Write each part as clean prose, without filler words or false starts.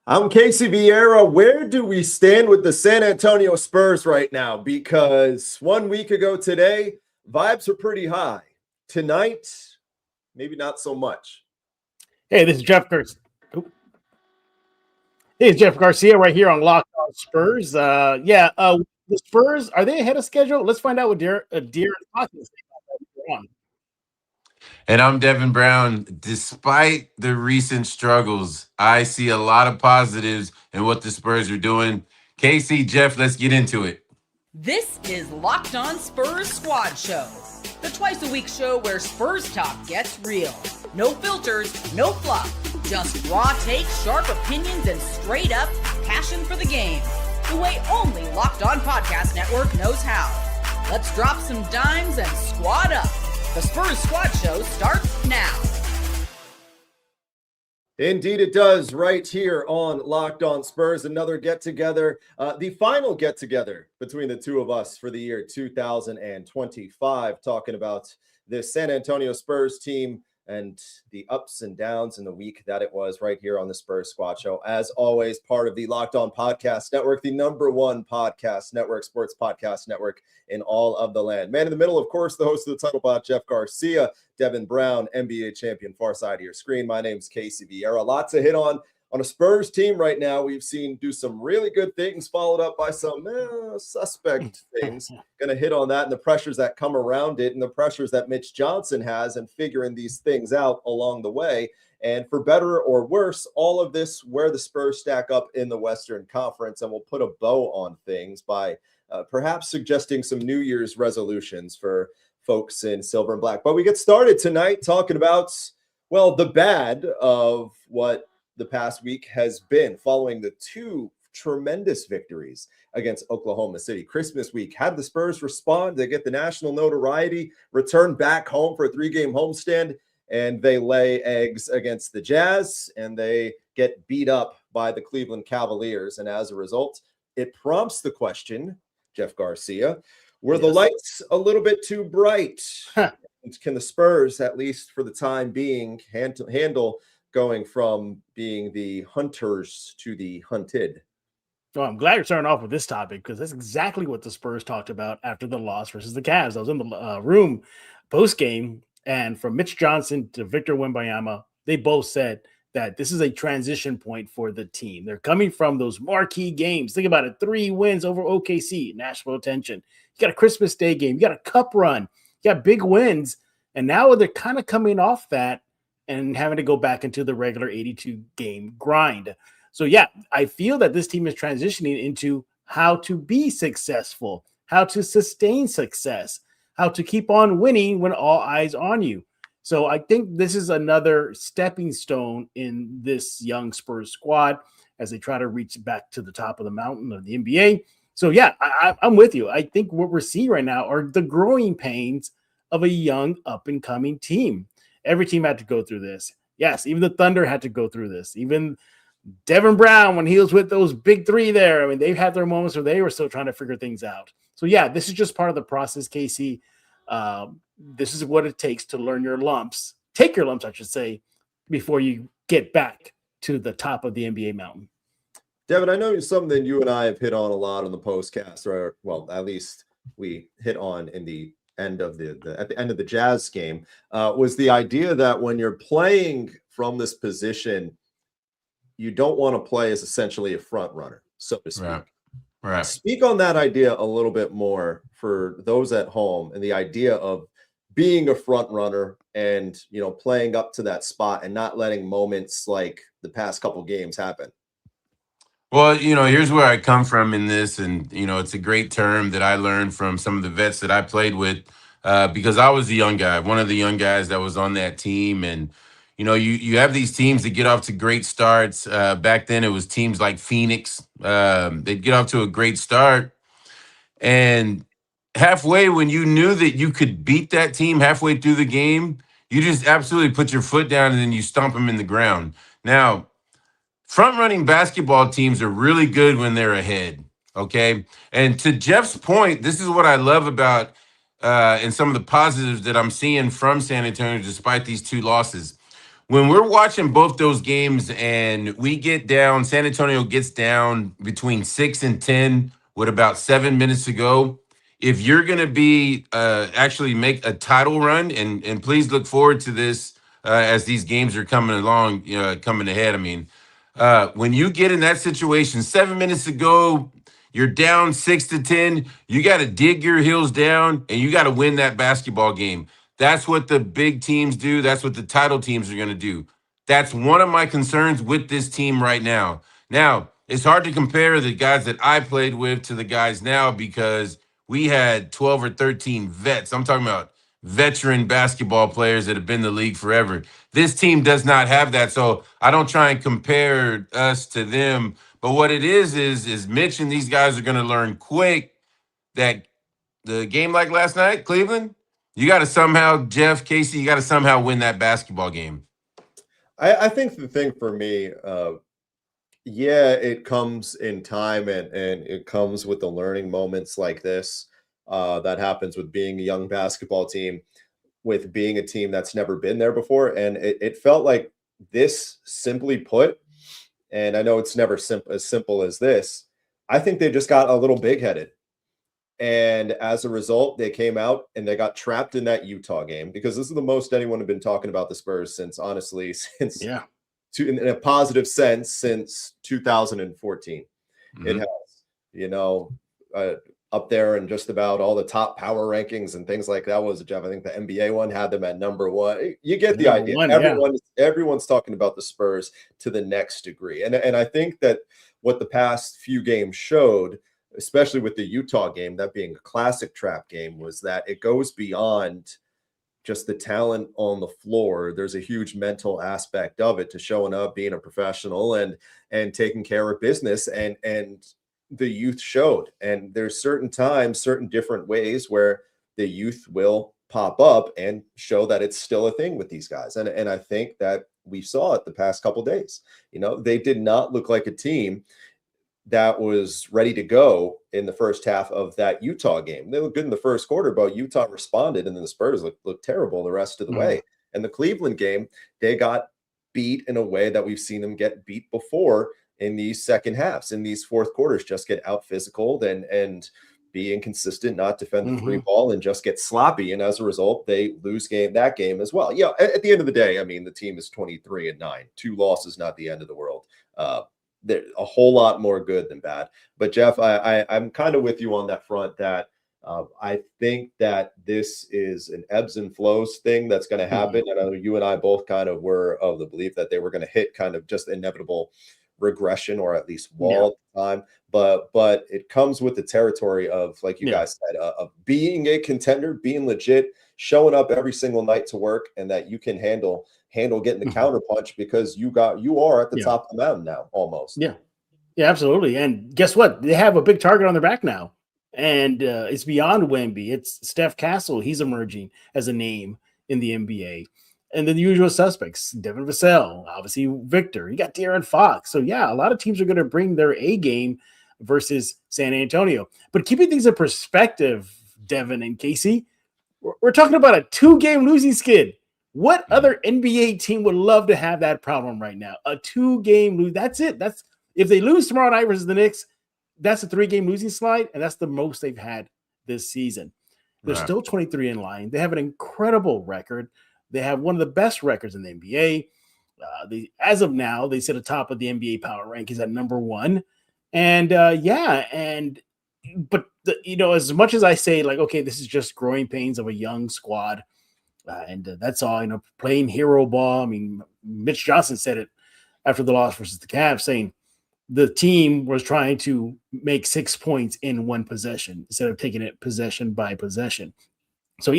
I'm Casey Viera. Where do we stand with the San Antonio Spurs right now? Because 1 week ago today, vibes were pretty high. Tonight, maybe not so much. Hey, this is Jeff Garcia. Hey, it's Jeff Garcia right here on Locked On Spurs. The Spurs, are they ahead of schedule? Let's find out what Deer talking about. And I'm Devin Brown. Despite the recent struggles, I see a lot of positives in what the Spurs are doing. Casey, Jeff, let's get into it. This is Locked On Spurs Squad Show, the twice-a-week show where Spurs talk gets real. No filters, no fluff, just raw takes, sharp opinions, and straight-up passion for the game. The way only Locked On Podcast Network knows how. Let's drop some dimes and squad up. The Spurs Squad Show starts now. Indeed, it does, right here on Locked On Spurs. Another get-together, the final get-together between the two of us for the year 2025, talking about this San Antonio Spurs team and the ups and downs in the week that it was right here on the Spurs Squad Show. As always, part of the Locked On Podcast Network, the #1 podcast network, sports podcast network in all of the land. Man in the middle, of course, the host of the Title Bot, Jeff Garcia, Devin Brown, NBA champion, far side of your screen. My name's Casey Viera. A lot to hit on a Spurs team right now. We've seen do some really good things, followed up by some suspect things. Going to hit on that and the pressures that come around it and the pressures that Mitch Johnson has and figuring these things out along the way. And for better or worse, all of this where the Spurs stack up in the Western Conference. And we'll put a bow on things by perhaps suggesting some New Year's resolutions for folks in silver and black. But we get started tonight talking about, well, the bad of what the past week has been following the two tremendous victories against Oklahoma City. Christmas week had the Spurs respond. They get the national notoriety, return back home for a 3-game homestand, and they lay eggs against the Jazz, and they get beat up by the Cleveland Cavaliers. And as a result, it prompts the question, Jeff Garcia, were the lights a little bit too bright? Can the Spurs, at least for the time being, handle going from being the hunters to the hunted? Well, I'm glad you're starting off with this topic because that's exactly what the Spurs talked about after the loss versus the Cavs. I was in the room post-game, and from Mitch Johnson to Victor Wembanyama, they both said that this is a transition point for the team. They're coming from those marquee games. Think about it, 3 wins over OKC, national attention. You got a Christmas Day game. You got a cup run. You got big wins. And now they're kind of coming off that and having to go back into the regular 82-game grind. So, yeah, I feel that this team is transitioning into how to be successful, how to sustain success, how to keep on winning when all eyes on you. So I think this is another stepping stone in this young Spurs squad as they try to reach back to the top of the mountain of the NBA. So, yeah, I'm with you. I think what we're seeing right now are the growing pains of a young up-and-coming team. Every team had to go through this. Yes, even the Thunder had to go through this. Even Devin Brown, when he was with those big 3 there, I mean, they've had their moments where they were still trying to figure things out. So, yeah, this is just part of the process, Casey. This is what it takes to learn your lumps. Take your lumps, I should say, before you get back to the top of the NBA mountain. Devin, I know something you and I have hit on a lot on the postcast, or well, at least we hit on in the end of at the end of the Jazz game, was the idea that when you're playing from this position, you don't want to play as essentially a front runner, so to speak. Right. Speak on that idea a little bit more for those at home and the idea of being a front runner and, playing up to that spot and not letting moments like the past couple games happen. Well, here's where I come from in this. And, it's a great term that I learned from some of the vets that I played with because I was a young guy, one of the young guys that was on that team. And, you have these teams that get off to great starts. Back then, it was teams like Phoenix. They'd get off to a great start. And halfway, when you knew that you could beat that team halfway through the game, you just absolutely put your foot down and then you stomp them in the ground. Now, front-running basketball teams are really good when they're ahead, okay? And to Jeff's point, this is what I love about and some of the positives that I'm seeing from San Antonio despite these 2 losses. when we're watching both those games and we get down, San Antonio gets down between 6 and 10 with about 7 minutes to go. If you're going to be actually make a title run, and please look forward to this as these games are coming along, coming ahead. I mean, when you get in that situation, 7 minutes to go, you're down 6 to 10. You got to dig your heels down and you got to win that basketball game. That's what the big teams do. That's what the title teams are going to do. That's one of my concerns with this team right now. Now, it's hard to compare the guys that I played with to the guys now because we had 12 or 13 vets. I'm talking about veteran basketball players that have been in the league forever. This team does not have that. So I don't try and compare us to them. But what it is Mitch and these guys are going to learn quick that the game like last night, Cleveland, you got to somehow, Jeff, Casey, you got to somehow win that basketball game. I think the thing for me, it comes in time and it comes with the learning moments like this that happens with being a young basketball team, with being a team that's never been there before. And it felt like this, simply put, and I know it's never as simple as this, I think they just got a little big-headed. And as a result, they came out and they got trapped in that Utah game, because this is the most anyone had been talking about the Spurs since in a positive sense, since 2014. Mm-hmm. It has, up there and just about all the top power rankings and things like that. Was it, Jeff? I think the NBA one had them at number 1. You get the idea. Everyone's talking about the Spurs to the next degree. And I think that what the past few games showed, especially with the Utah game, that being a classic trap game, was that it goes beyond just the talent on the floor. There's a huge mental aspect of it to showing up, being a professional and taking care of business. And the youth showed. And there's certain times, certain different ways where the youth will pop up and show that it's still a thing with these guys. And I think that we saw it the past couple of days. They did not look like a team that was ready to go in the first half of that Utah game. They looked good in the first quarter, but Utah responded, and then the Spurs looked terrible the rest of the way. And the Cleveland game, they got beat in a way that we've seen them get beat before in these second halves, in these fourth quarters, just get out physical and be inconsistent, not defend the three ball, and just get sloppy. And as a result, they lose that game as well. At the end of the day, I mean, the team is 23-9, 2 losses, not the end of the world. They're a whole lot more good than bad. But Jeff, I'm kind of with you on that front, that I think that this is an ebbs and flows thing that's going to happen. And I know you and I both kind of were of the belief that they were going to hit kind of just inevitable regression, or at least wall at the time. But it comes with the territory of, like you guys said, of being a contender, being legit, showing up every single night to work, and that you can handle getting the counter punch, because you are at the top of the mountain now, almost. Yeah, absolutely. And guess what? They have a big target on their back now, and it's beyond Wemby. It's Steph Castle. He's emerging as a name in the NBA. And then the usual suspects, Devin Vassell, obviously Victor. You got De'Aaron Fox. So, a lot of teams are going to bring their A game versus San Antonio. But keeping things in perspective, Devin and Casey, we're talking about a 2-game losing skid. What other NBA team would love to have that problem right now? A 2-game lose. That's it. That's if they lose tomorrow night versus the Knicks, that's a 3-game losing slide, and that's the most they've had this season. They're still 23 in line. They have an incredible record. They have one of the best records in the NBA. As of now, they sit atop of the NBA power rankings at number 1. And but as much as I say, like, okay, this is just growing pains of a young squad, and that's all, playing hero ball. I mean, Mitch Johnson said it after the loss versus the Cavs, saying the team was trying to make 6 points in one possession instead of taking it possession by possession. So,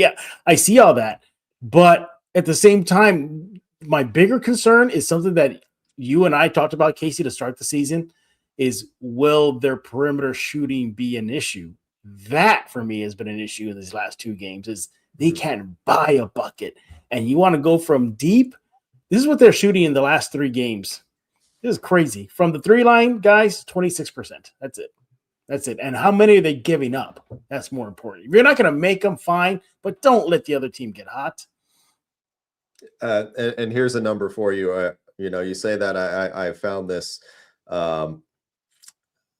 I see all that. But at the same time, my bigger concern is something that you and I talked about, Casey, to start the season, is will their perimeter shooting be an issue? That, for me, has been an issue in these last 2 games, is they can't buy a bucket. And you want to go from deep. This is what they're shooting in the last 3 games. This is crazy. From the 3-line, guys, 26%. That's it. And how many are they giving up? That's more important. If you're not going to make them, fine, but don't let the other team get hot. And here's a number for you. You say that I found this.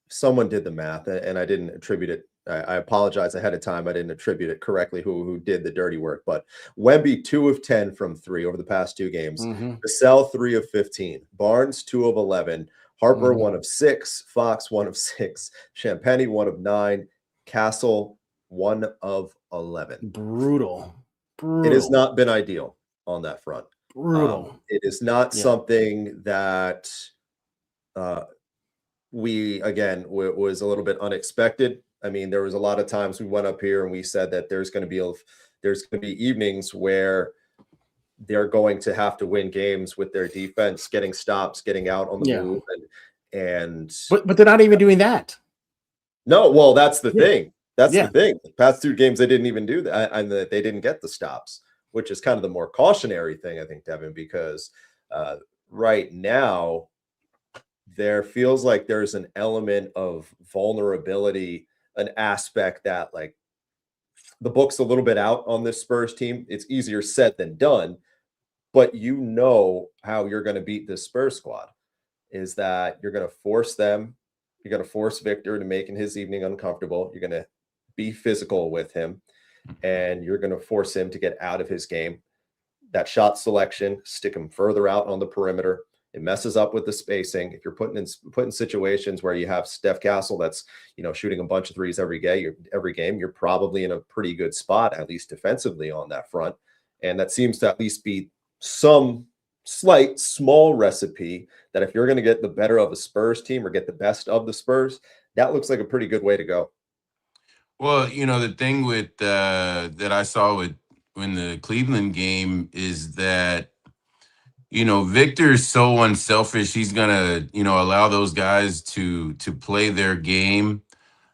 Someone did the math, and I didn't attribute it. I apologize ahead of time. I didn't attribute it correctly. Who did the dirty work? But Wemby 2 of 10 from 3 over the past 2 games. Vassell 3 of 15. Barnes 2 of 11. Harper 1 of 6. Fox 1 of 6. Champagny 1 of 9. Castle 1 of 11. Brutal. It has not been ideal on that front. Brutal. It is not something that was a little bit unexpected. I mean, there was a lot of times we went up here and we said that there's going to be evenings where they're going to have to win games with their defense, getting stops, getting out on the move, but they're not even doing that. No, well, that's the thing. That's the thing. The past 2 games, they didn't even do that, and they didn't get the stops, which is kind of the more cautionary thing, I think, Devin, because right now there feels like there's an element of vulnerability, an aspect that, like, the book's a little bit out on this Spurs team. It's easier said than done, but you know how you're going to beat this Spurs squad is that you're going to force them. You're going to force Victor to making his evening uncomfortable. You're going to be physical with him, and you're going to force him to get out of his game. That shot selection, stick him further out on the perimeter. It messes up with the spacing. If you're put in situations where you have Steph Castle that's, shooting a bunch of threes every game, you're probably in a pretty good spot, at least defensively on that front. And that seems to at least be some slight, small recipe that if you're going to get the better of a Spurs team or get the best of the Spurs, that looks like a pretty good way to go. Well, the thing with that I saw in the Cleveland game is that, Victor is so unselfish. He's gonna, allow those guys to play their game.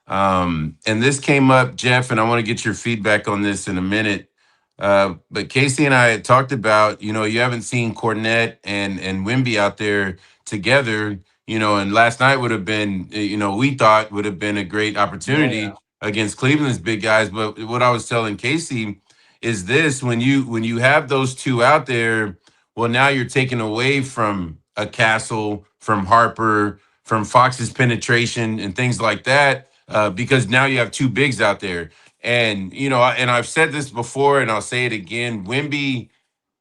And this came up, Jeff, and I want to get your feedback on this in a minute. But Casey and I had talked about, you haven't seen Cornette and Wemby out there together, and last night would have been, we thought would have been a great opportunity against Cleveland's big guys. But what I was telling Casey is this: when you have those two out there, well, now you're taking away from a Castle, from Harper, from Fox's penetration and things like that, because now you have 2 bigs out there. And, and I've said this before and I'll say it again, Wemby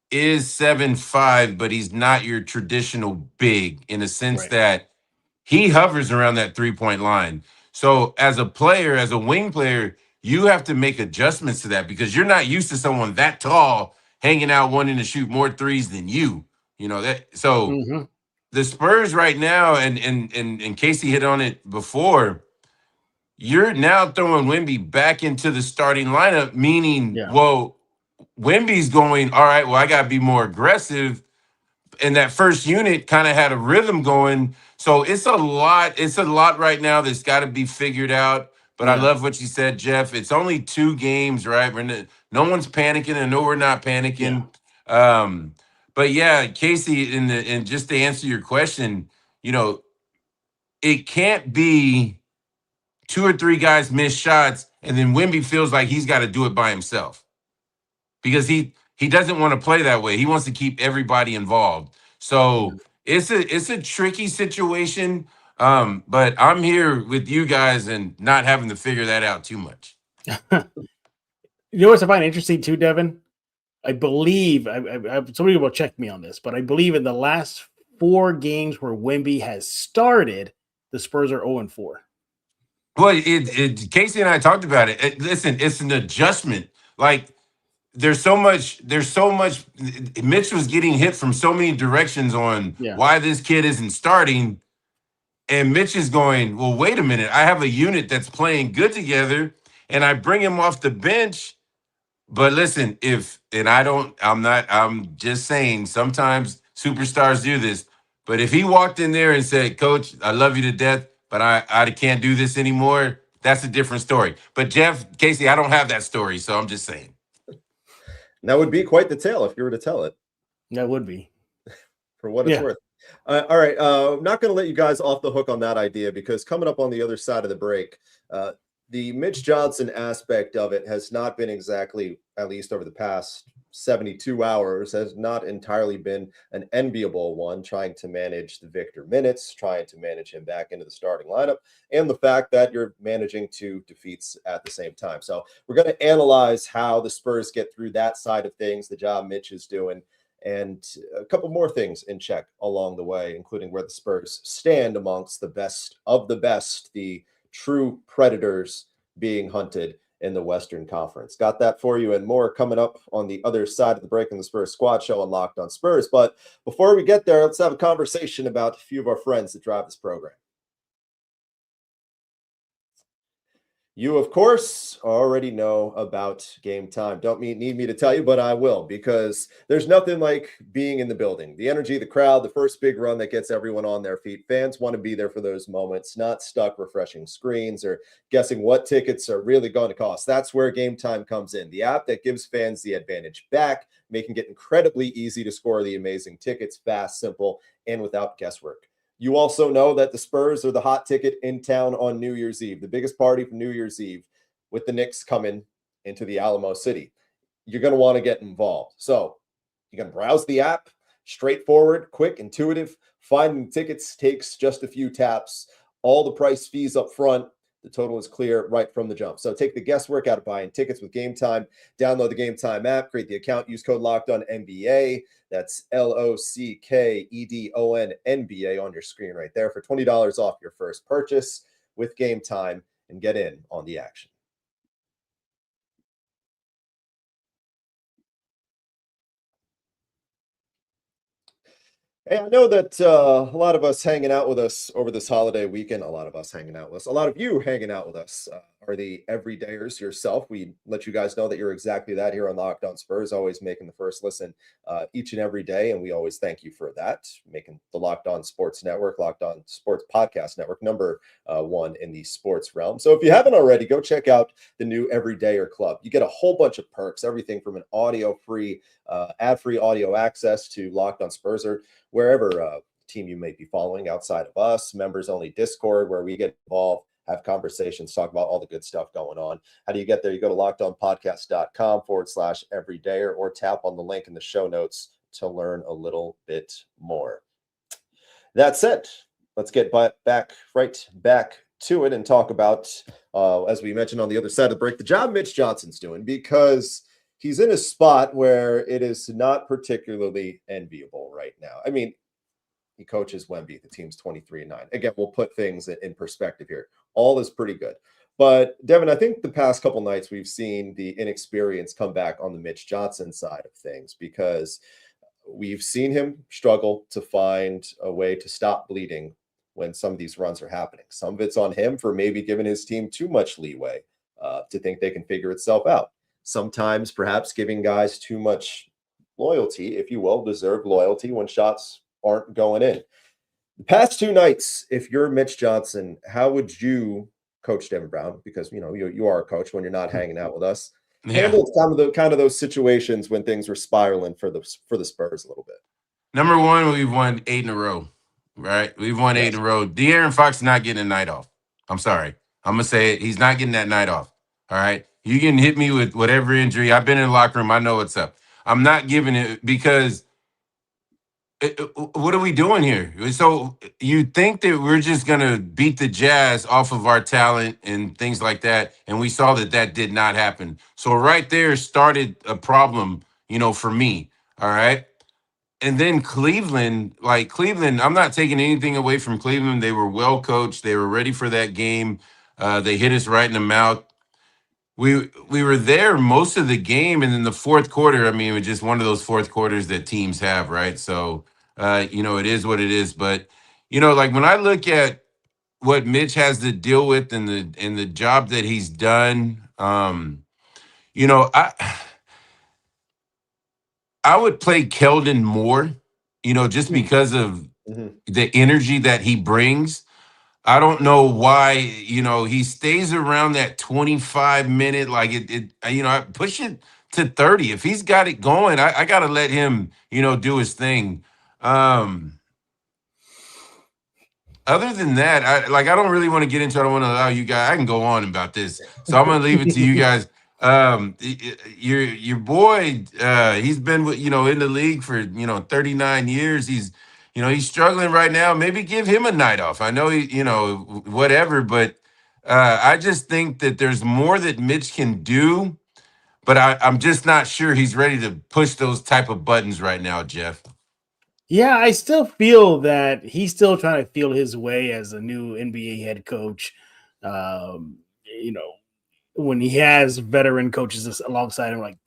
is 7'5", but he's not your traditional big in a sense that he hovers around that 3-point line. So as a player, as a wing player, you have to make adjustments to that because you're not used to someone that tall hanging out wanting to shoot more threes than you. The Spurs right now, and Casey hit on it before, you're now throwing Wemby back into the starting lineup, meaning, well, Wemby's going, all right, well, I got to be more aggressive. And that first unit kind of had a rhythm going. So it's a lot right now that's got to be figured out. But I love what you said, Jeff. It's only 2 games, right? No one's panicking. I know we're not panicking. But yeah, Casey, and just to answer your question, it can't be 2 or 3 guys miss shots, and then Wemby feels like he's got to do it by himself because he doesn't want to play that way. He wants to keep everybody involved. So it's a tricky situation. But I'm here with you guys and not having to figure that out too much. You know what I find interesting too, Devin? I believe somebody will check me on this, but I believe in the last 4 games where Wemby has started, the Spurs are 0-4. Well, Casey and I talked about it. Listen, it's an adjustment. Like there's so much. Mitch was getting hit from so many directions on why this kid isn't starting, and Mitch is going, well, wait a minute. I have a unit that's playing good together, and I bring him off the bench. But listen, I'm just saying sometimes superstars do this. But if he walked in there and said, Coach, I love you to death, but I can't do this anymore, that's a different story. But Jeff, Casey, I don't have that story, so I'm just saying. That would be quite the tale if you were to tell it. That would be. For what it's worth. All right, I'm not going to let you guys off the hook on that idea because coming up on the other side of the break, the Mitch Johnson aspect of it has not been exactly, at least over the past 72 hours has not entirely been an enviable one, trying to manage the Victor minutes, trying to manage him back into the starting lineup, and the fact that you're managing two defeats at the same time. So we're going to analyze how the Spurs get through that side of things, the job Mitch is doing, and a couple more things in check along the way, including where the Spurs stand amongst the best of the best, the true predators being hunted in the Western Conference. Got that for you and more coming up on the other side of the break in the Spurs Squad Show on Locked On Spurs. But before we get there, let's have a conversation about a few of our friends that drive this program. You, of course, already know about Game Time. Don't need me to tell you, but I will, because there's nothing like being in the building. The energy, the crowd, the first big run that gets everyone on their feet. Fans want to be there for those moments, not stuck refreshing screens or guessing what tickets are really going to cost. That's where Game Time comes in, the app that gives fans the advantage back, making it incredibly easy to score the amazing tickets, fast, simple, and without guesswork. You also know that the Spurs are the hot ticket in town on New Year's Eve, the biggest party for New Year's Eve, with the Knicks coming into the Alamo City. You're going to want to get involved. So you can browse the app, straightforward, quick, intuitive. Finding tickets takes just a few taps. All the price fees up front. The total is clear right from the jump. So take the guesswork out of buying tickets with Game Time. Download the Game Time app, create the account, use code LOCKEDONNBA. That's LOCKEDON NBA on your screen right there for $20 off your first purchase with Game Time, and get in on the action. Hey, I know that a lot of us hanging out with us over this holiday weekend, a lot of you hanging out with us are the everydayers yourself. We let you guys know that you're exactly that here on Locked On Spurs, always making the first listen each and every day. And we always thank you for that, making the Locked On Sports Network, Locked On Sports Podcast Network, number one in the sports realm. So if you haven't already, go check out the new Everydayer Club. You get a whole bunch of perks, everything from an audio-free, ad-free audio access to Locked On Spurs, or wherever team you may be following outside of us, members only Discord, where we get involved, have conversations, talk about all the good stuff going on. How do you get there? You go to lockedonpodcast.com/everydayer, or tap on the link in the show notes to learn a little bit more. That said, let's get right back to it and talk about, as we mentioned on the other side of the break, the job Mitch Johnson's doing, because he's in a spot where it is not particularly enviable right now. I mean, he coaches Wemby. The team's 23-9. Again, we'll put things in perspective here. All is pretty good. But, Devin, I think the past couple nights we've seen the inexperience come back on the Mitch Johnson side of things, because we've seen him struggle to find a way to stop bleeding when some of these runs are happening. Some of it's on him for maybe giving his team too much leeway to think they can figure itself out. Sometimes perhaps giving guys too much loyalty, if you will, deserved loyalty when shots aren't going in. The past two nights, if you're Mitch Johnson, how would you coach Devin Brown? Because, you know, you are a coach when you're not hanging out with us. Handle kind of those situations when things were spiraling for the Spurs a little bit. Number one, we've won 8 in a row, right? We've won 8 in a row. De'Aaron Fox is not getting a night off. I'm sorry. I'm going to say it. He's not getting that night off. All right? You can hit me with whatever injury. I've been in the locker room. I know what's up. I'm not giving it, because what are we doing here? So you think that we're just going to beat the Jazz off of our talent and things like that, and we saw that did not happen. So right there started a problem, for me, all right? And then Cleveland, I'm not taking anything away from Cleveland. They were well coached. They were ready for that game. They hit us right in the mouth. We were there most of the game, and in the fourth quarter, I mean, it was just one of those fourth quarters that teams have, right? So, it is what it is. But, when I look at what Mitch has to deal with and the job that he's done, I would play Keldon more, just because of the energy that he brings. I don't know why, he stays around that 25-minute, I push it to 30. If he's got it going, I got to let him, do his thing. Other than that, I don't really want to get into it. I don't want to allow you guys. I can go on about this. So I'm going to leave it to you guys. Your boy, he's been in the league for 39 years. He's struggling right now. Maybe give him a night off. I know whatever, but I just think that there's more that Mitch can do, but I'm just not sure he's ready to push those type of buttons right now, Jeff. Yeah, I still feel that he's still trying to feel his way as a new NBA head coach. Um, you know, when he has veteran coaches alongside him, like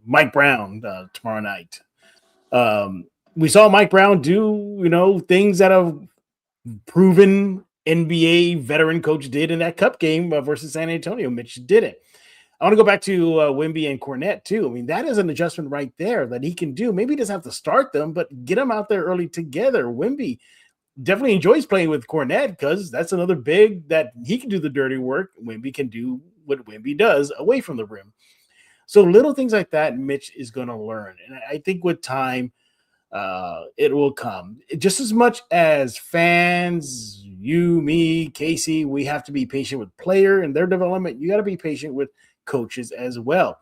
Mike Brown tomorrow night. We saw Mike Brown do things that a proven NBA veteran coach did in that Cup game versus San Antonio. Mitch didn't. I want to go back to Wemby and Cornette too. I mean, that is an adjustment right there that he can do. Maybe he doesn't have to start them, but get them out there early together. Wemby definitely enjoys playing with Cornette because that's another big that he can do the dirty work. Wemby can do what Wemby does away from the rim. So little things like that, Mitch is going to learn. And I think with time, it will come. Just as much as fans, you, me, Casey, we have to be patient with player and their development. You got to be patient with coaches as well.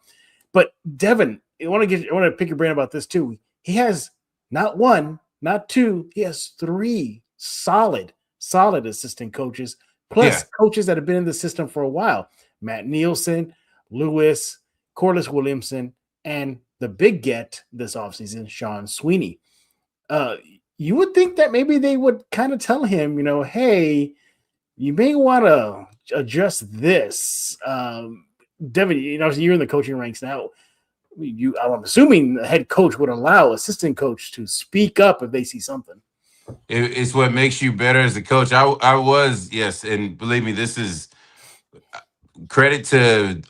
But Devin, I want to pick your brain about this too. He has not one, not two, he has three solid assistant coaches, plus coaches that have been in the system for a while. Matt Nielsen, Lewis, Corliss Williamson, and the big get this offseason, Sean Sweeney. You would think that maybe they would kind of tell him, hey, you may want to adjust this. Devin, you're in the coaching ranks now. I'm assuming the head coach would allow assistant coach to speak up if they see something. It's what makes you better as a coach. I was, yes, and believe me, this is credit to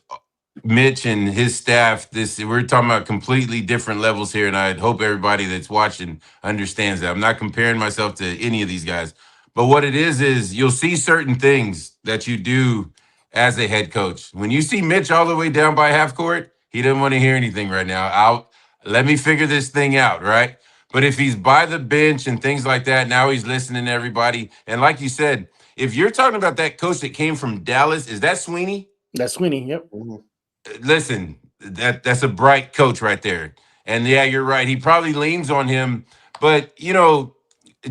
Mitch and his staff. We're talking about completely different levels here, and I hope everybody that's watching understands that. I'm not comparing myself to any of these guys, but what it is you'll see certain things that you do as a head coach. When you see Mitch all the way down by half court, he doesn't want to hear anything right now. Let me figure this thing out, right? But if he's by the bench and things like that, now he's listening to everybody. And like you said, if you're talking about that coach that came from Dallas, is that Sweeney? That's Sweeney, yep. Listen, that's a bright coach right there. And yeah, you're right. He probably leans on him. But,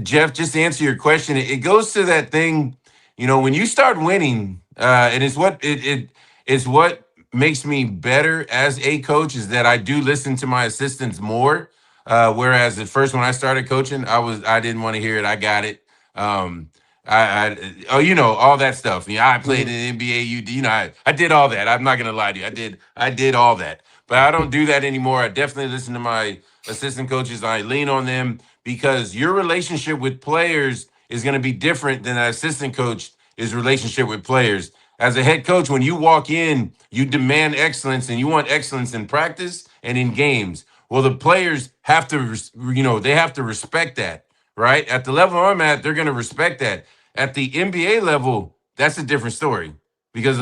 Jeff, just to answer your question, it goes to that thing, when you start winning, and it's what makes me better as a coach is that I do listen to my assistants more. Whereas at first when I started coaching, I didn't want to hear it. I got it. All that stuff. I played in the NBA. I did all that. I'm not gonna lie to you. I did all that, but I don't do that anymore. I definitely listen to my assistant coaches. I lean on them because your relationship with players is going to be different than an assistant coach's relationship with players. As a head coach, when you walk in, you demand excellence and you want excellence in practice and in games. Well, the players have to, they have to respect that, right? At the level I'm at, they're going to respect that. At the NBA level, that's a different story because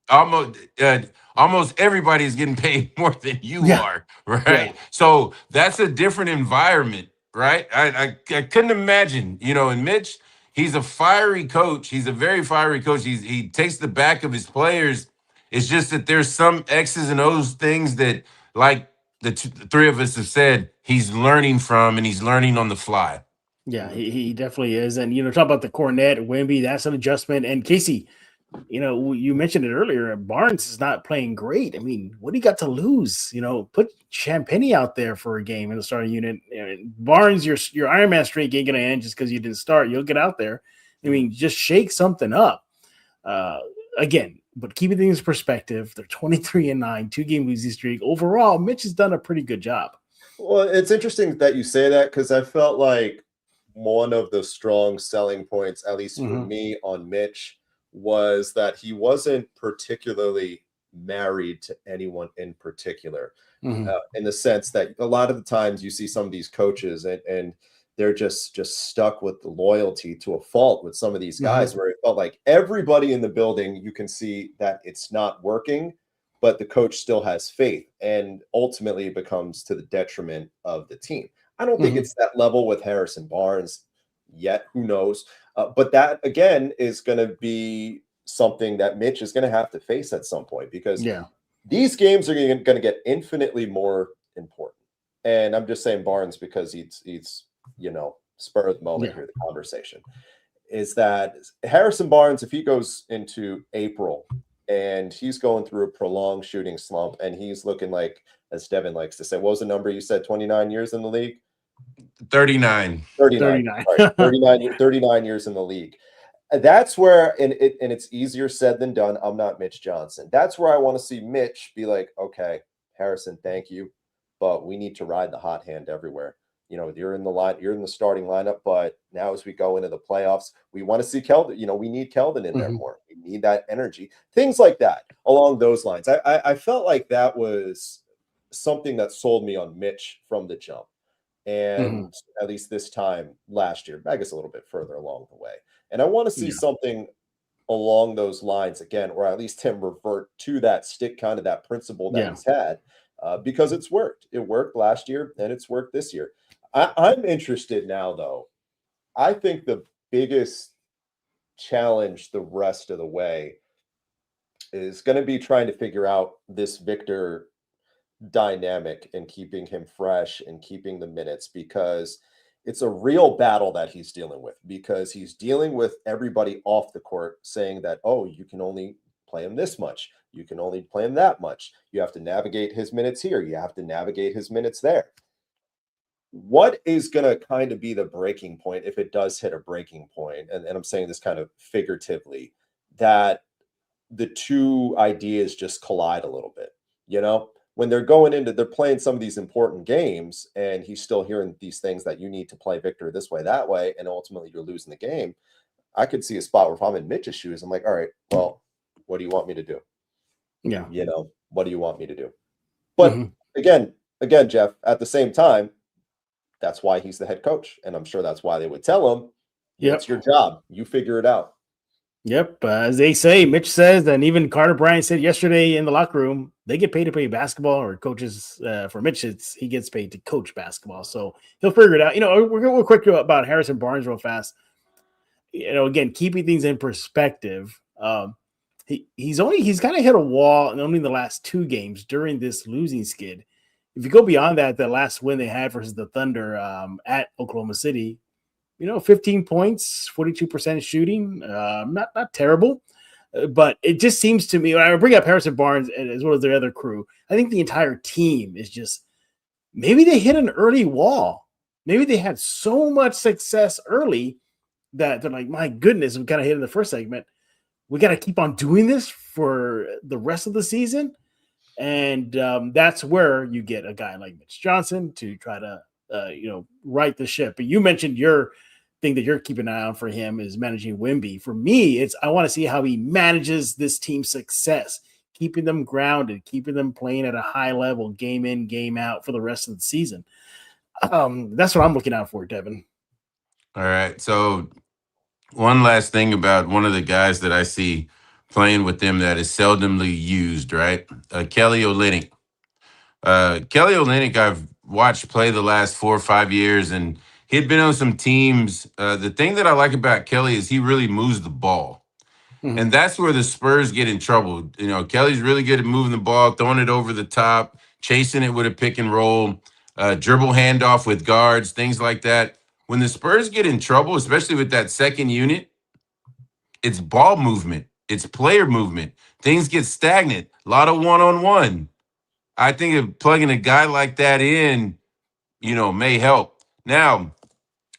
almost everybody is getting paid more than you are, right? Yeah. So that's a different environment, right? I couldn't imagine, and Mitch, he's a fiery coach. He's a very fiery coach. He takes the back of his players. It's just that there's some X's and O's things that, like the three of us have said, he's learning from and he's learning on the fly. Yeah, he definitely is. And, talk about the Cornette, Wemby, that's an adjustment. And Casey, you mentioned it earlier, Barnes is not playing great. I mean, what do you got to lose? Put Champagnie out there for a game in the starting unit. Barnes, your Iron Man streak ain't going to end just because you didn't start. You'll get out there. I mean, just shake something up. Again, but keeping things in perspective, they're 23-9, 2-game losing streak. Overall, Mitch has done a pretty good job. Well, it's interesting that you say that because I felt like one of the strong selling points, at least for me, on Mitch was that he wasn't particularly married to anyone in particular, in the sense that a lot of the times you see some of these coaches and they're just stuck with the loyalty to a fault with some of these guys where it felt like everybody in the building, you can see that it's not working, but the coach still has faith and ultimately it becomes to the detriment of the team. I don't think it's that level with Harrison Barnes yet. Who knows? But that, again, is going to be something that Mitch is going to have to face at some point because These games are going to get infinitely more important. And I'm just saying Barnes because he's spur of the moment here, the conversation is that Harrison Barnes, if he goes into April and he's going through a prolonged shooting slump and he's looking like, as Devin likes to say, what was the number you said, 29 years in the league? 39. 39. Right, 39 years in the league. That's where, and it's easier said than done. I'm not Mitch Johnson. That's where I want to see Mitch be like, okay, Harrison, thank you, but we need to ride the hot hand everywhere. You're in the starting lineup, but now as we go into the playoffs, we want to see Keldon. We need Keldon in there more. We need that energy, things like that along those lines. I felt like that was something that sold me on Mitch from the jump. And at least this time last year, I guess a little bit further along the way. And I want to see something along those lines again, or at least him revert to that that principle that he's had, because it's worked. It worked last year and it's worked this year. I'm interested now, though. I think the biggest challenge the rest of the way is going to be trying to figure out this Victor dynamic and keeping him fresh and keeping the minutes, because it's a real battle that he's dealing with, because he's dealing with everybody off the court saying that, oh, you can only play him this much. You can only play him that much. You have to navigate his minutes here. You have to navigate his minutes there. What is going to kind of be the breaking point, if it does hit a breaking point, and I'm saying this kind of figuratively, that the two ideas just collide a little bit, when they're they're playing some of these important games and he's still hearing these things that you need to play Victor this way, that way, and ultimately you're losing the game. I could see a spot where if I'm in Mitch's shoes, I'm like, all right, well, what do you want me to do? Yeah. What do you want me to do? But again, Jeff, at the same time, that's why he's the head coach. And I'm sure that's why they would tell him, it's your job. You figure it out. Yep. As they say, Mitch says, and even Carter Bryant said yesterday in the locker room, they get paid to play basketball, or coaches for Mitch, he gets paid to coach basketball. So he'll figure it out. We're quick about Harrison Barnes real fast. Again, keeping things in perspective. He's kind of hit a wall and only in the last two games during this losing skid. If you go beyond that, the last win they had versus the Thunder at Oklahoma City, 15 points, 42% shooting, not terrible. But it just seems to me, when I bring up Harrison Barnes as well as their other crew, I think the entire team is just, maybe they hit an early wall. Maybe they had so much success early that they're like, my goodness, we kind of hit in the first segment. We got to keep on doing this for the rest of the season. And that's where you get a guy like Mitch Johnson to try to, right the ship. But you mentioned your thing that you're keeping an eye on for him is managing Wemby. For me, I want to see how he manages this team's success, keeping them grounded, keeping them playing at a high level, game in, game out for the rest of the season. That's what I'm looking out for, Devin. All right. So one last thing about one of the guys that I see playing with them that is seldomly used, right? Kelly Olynyk. Kelly Olynyk, I've watched play the last 4 or 5 years, and he'd been on some teams. The thing that I like about Kelly is he really moves the ball. And that's where the Spurs get in trouble. Kelly's really good at moving the ball, throwing it over the top, chasing it with a pick and roll, dribble handoff with guards, things like that. When the Spurs get in trouble, especially with that second unit, it's ball movement. It's player movement. Things get stagnant. A lot of one-on-one. I think of plugging a guy like that in, may help. Now,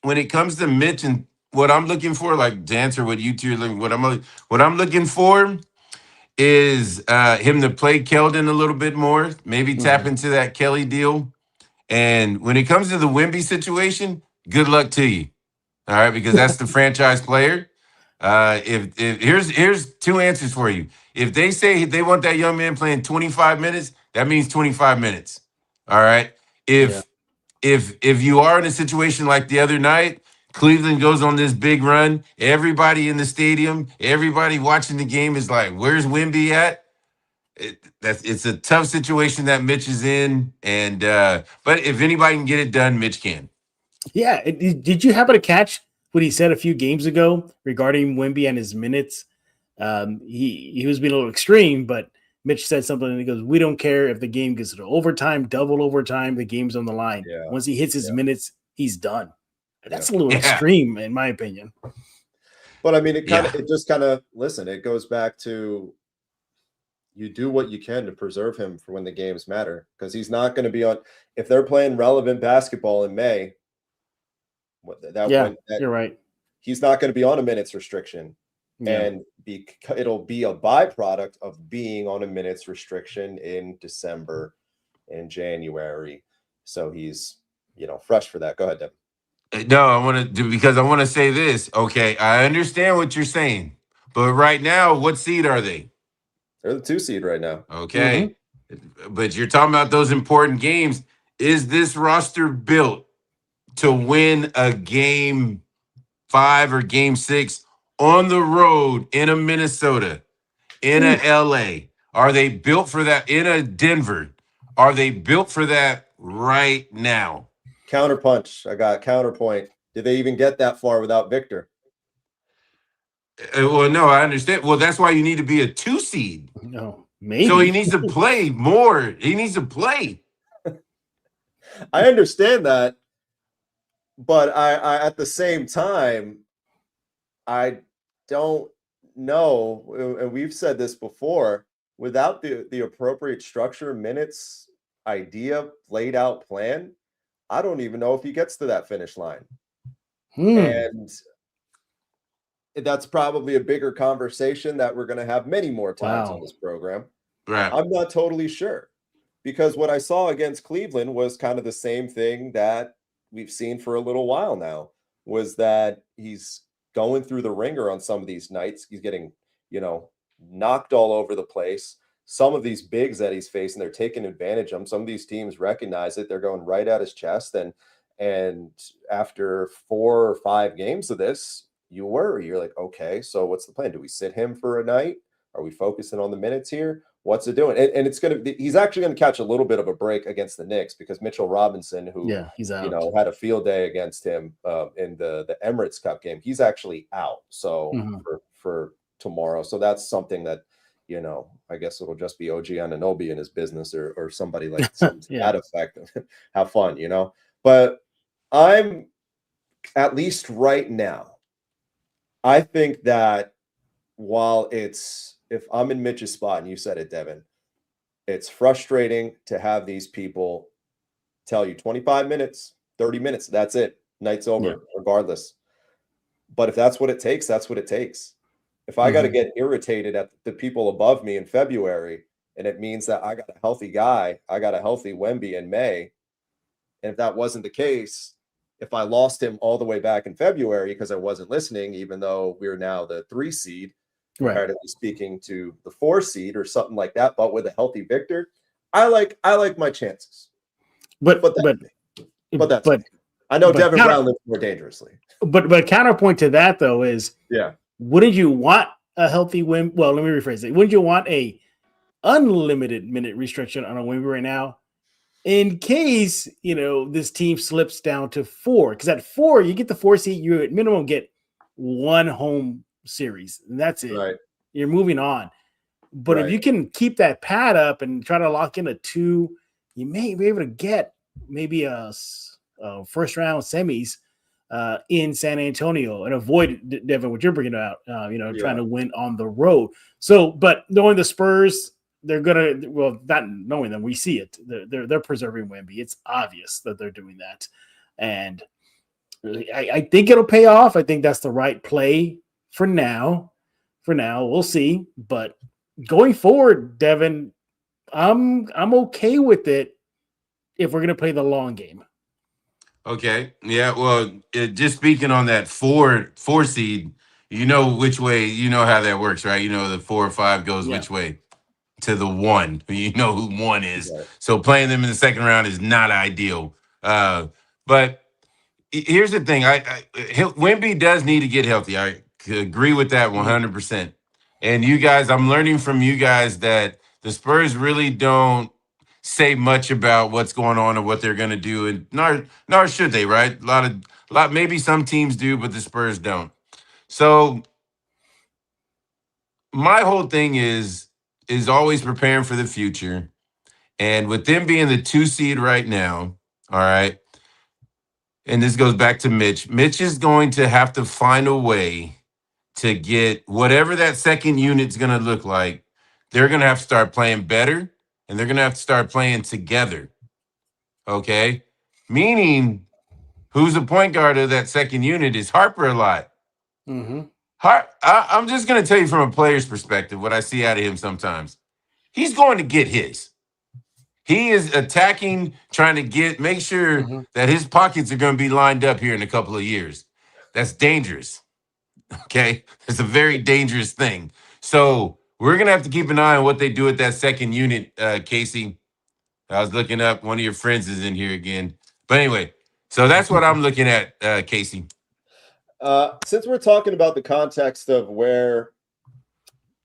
when it comes to Mitch and what I'm looking for, like to answer what you two are looking, what I'm looking for is him to play Keldon a little bit more, maybe tap into that Kelly deal. And when it comes to the Wemby situation, good luck to you. All right, because that's the franchise player. If here's two answers for you. If they say they want that young man playing 25 minutes, that means 25 minutes. All right. If you are in a situation like the other night, Cleveland goes on this big run, everybody in the stadium, everybody watching the game is like, where's Wemby at? It's a tough situation that Mitch is in. And but if anybody can get it done, Mitch can. Yeah. Did you happen to catch what he said a few games ago regarding Wemby and his minutes? He was being a little extreme, but Mitch said something and he goes, "We don't care if the game gets to overtime, double overtime, the game's on the line. Yeah. Once he hits his minutes, he's done." That's a Yeah. little extreme, in my opinion. But I mean, it just kind of listen, it goes back to you do what you can to preserve him for when the games matter, because he's not going to be on. If they're playing relevant basketball in May, you're right. He's not going to be on a minutes restriction, and it'll be a byproduct of being on a minutes restriction in December and January. So he's, fresh for that. Go ahead, Devin. No, I want to do, because I want to say this. Okay, I understand what you're saying, but right now, what seed are they? They're the 2 seed right now. Okay, but you're talking about those important games. Is this roster built to win a game 5 or game 6 on the road in a Minnesota, in a LA? Are they built for that? In a Denver? Are they built for that right now? Counterpunch. I got counterpoint. Did they even get that far without Victor? Well, no, I understand. Well, that's why you need to be a 2 seed. No, maybe. So he needs to play more. He needs to play. I understand that, but I at the same time, I don't know, and we've said this before, without the appropriate structure, minutes, idea, laid out plan, I don't even know if he gets to that finish line. And that's probably a bigger conversation that we're going to have many more times on this program. Right. I'm not totally sure, because what I saw against Cleveland was kind of the same thing that we've seen for a little while now, was that he's going through the ringer on some of these nights. He's getting, knocked all over the place. Some of these bigs that he's facing, they're taking advantage of him. Some of these teams recognize it. They're going right at his chest. And after 4 or 5 games of this, you worry. You're like, okay, so what's the plan? Do we sit him for a night? Are we focusing on the minutes here? What's it doing? And he's actually going to catch a little bit of a break against the Knicks, because Mitchell Robinson, who he's out. Had a field day against him in the Emirates Cup game, he's actually out. So for tomorrow. So that's something that, I guess it'll just be OG Anunoby in his business, or somebody like to that effect. Have fun, But I'm, at least right now, I think that while if I'm in Mitch's spot, and you said it, Devin, it's frustrating to have these people tell you 25 minutes, 30 minutes, that's it. Night's over, regardless. But if that's what it takes, that's what it takes. If I got to get irritated at the people above me in February, and it means that I got a healthy guy, I got a healthy Wemby in May, and if that wasn't the case, if I lost him all the way back in February because I wasn't listening, even though we're now the 3 seed, comparatively speaking to the 4 seed or something like that, but with a healthy Victor, I like my chances. But I know Devin Brown lives more dangerously. But counterpoint to that, though, is wouldn't you want a healthy Wemby? Well, let me rephrase it. Wouldn't you want a unlimited minute restriction on a Wemby right now, in case this team slips down to 4? Because at 4, you get the 4 seed, you at minimum get 1 home series, and that's it. Right. You're moving on. But if you can keep that pad up and try to lock in a 2, you may be able to get maybe a first round semis in San Antonio and avoid, Devin, what you're bringing out, trying to win on the road. So, but knowing the Spurs, they're gonna, well, not knowing them, we see it. They're preserving Wemby. It's obvious that they're doing that, and I think it'll pay off. I think that's the right play for now. We'll see. But going forward, Devin, I'm okay with it if we're gonna play the long game. Okay. Yeah. Well, just speaking on that 4 seed, which way, how that works, right? The 4 or 5 goes which way to the 1. You know who 1 is. Right. So playing them in the second round is not ideal. But here's the thing. Wemby does need to get healthy. I agree with that 100%. And you guys, I'm learning from you guys that the Spurs really don't say much about what's going on or what they're going to do, and nor should they, right? A lot. Maybe some teams do, but the Spurs don't. So my whole thing is, is always preparing for the future. And with them being the 2 seed right now, all right, and this goes back to Mitch. Mitch is going to have to find a way to get whatever that second unit's going to look like. They're going to have to start playing better, and they're going to have to start playing together. Okay? Meaning, who's the point guard of that second unit is Harper a lot. Mm-hmm. I'm just going to tell you from a player's perspective what I see out of him sometimes. He's going to get his. He is attacking, trying to make sure that his pockets are going to be lined up here in a couple of years. That's dangerous. Okay? It's a very dangerous thing. So we're going to have to keep an eye on what they do with that second unit, Casey. I was looking up. One of your friends is in here again. But anyway, so that's what I'm looking at, Casey. Since we're talking about the context of where